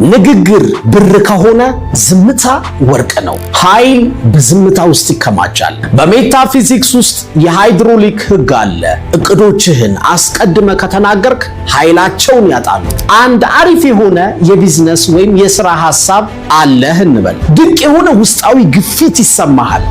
ንግግር ብር ከሆነ ዝምታ ወርቅ ነው። ኃይል በዝምታ ውስጥ ይከማቻል። በሜታፊዚክስ ውስጥ የሃይድሮሊክ ህግ አለ። እቅዶችህን አስቀድመ ከተናገርክ ኃይላቸውን ያጣሉ። አንድ አሪፍ የሆነ የቢዝነስ ወይም የሥራ ሐሳብ አለህ እንበል። ድንቅ የሆነ ውስጣዊ ግፊት ይሰማሃል።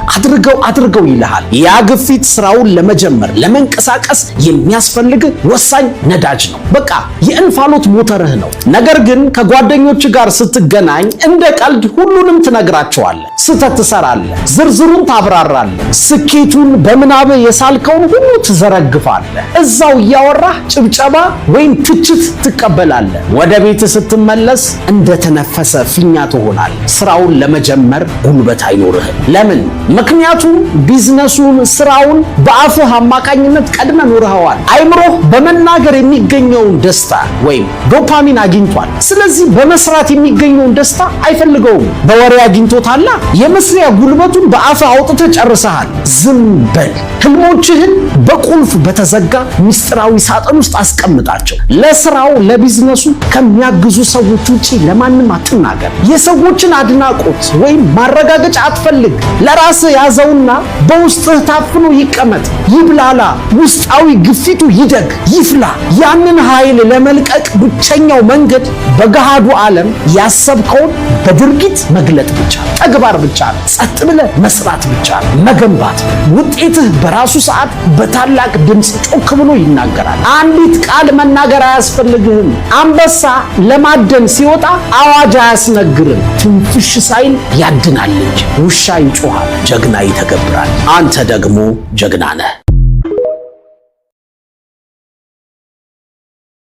አድርገው ይልሃል። ያ ግፊት ስራውን ለመጀመር ለመንቀሳቀስ የሚያስፈልግ ወሳኝ ነዳጅ ነው። በቃ የእንፋሎት ሞተርህ ነው። ነገር ግን ከጓደኞች ጋር ስትገናኝ እንደ ቀልድ ሁሉንም ትነግራቸዋለህ። ስተት ትሰራለህ። ዝርዝሩን ታብራራለህ። ስኬቱን በምናብ የሳልከውን ሁሉ ትዘረግፋለህ። እዛው እያወራህ ጭብጨባ ወይም ትችት ትቀበላለህ። ወደ ቤት ስትመለስ እንደተነፈሰ ፊኛ ትሆናለህ። ስራውን ለመጀመር ጉልበት አይኖርህም። ለምን? ምክንያቱም ቢዝነሱን ስራውን በአፍህ አማካኝነት ቀድመ ኖርኸዋል። አይምሮህ በመናገር የሚገኘውን ደስታ ወይም ዶፓሚን አግኝቷል። ስለዚህ በመስራት የሚገኘውን ደስታ አይፈልገውም። በወሬ አግኝቶታል። የመስሪያ ጉልበቱን በአፍህ አውጥተህ ጨርሰሃል። ዝም በል። ህልሞችህን በቁልፍ በተዘጋ ምስጢራዊ ሳጥን ውስጥ አስቀምጣቸው። ለስራው ለቢዝነሱ ከሚያግዙ ሰዎች ውጪ ለማንም አትናገር። የሰዎችን አድናቆት ወይም ማረጋገጫ አትፈልግ። ለራስህ ያዘውና በውስጥህ ታፍኖ ይቀመጥ፣ ይብላላ። ውስጣዊ ግፊቱ ይደግ፣ ይፍላ። ያንን ኃይል ለመልቀቅ ብቸኛው መንገድ በገሃዱ ዓለም ያሰብከውን በድርጊት መግለጥ ብቻ፣ ተግባር ብቻ፣ ጸጥ ብለህ መስራት ብቻ፣ መገንባት። ውጤትህ በራሱ ሰዓት በታላቅ ድምፅ ጮክ ብሎ ይናገራል። አንዲት ቃል መናገር አያስፈልግህም። አንበሳ ለማደን ሲወጣ አዋጅ አያስነግርም። ትንፍሽ ሳይል ያድናል እንጂ። ውሻ ይጮሃል፣ ጀግና ይተገብራል። አንተ ደግሞ ጀግና ነህ።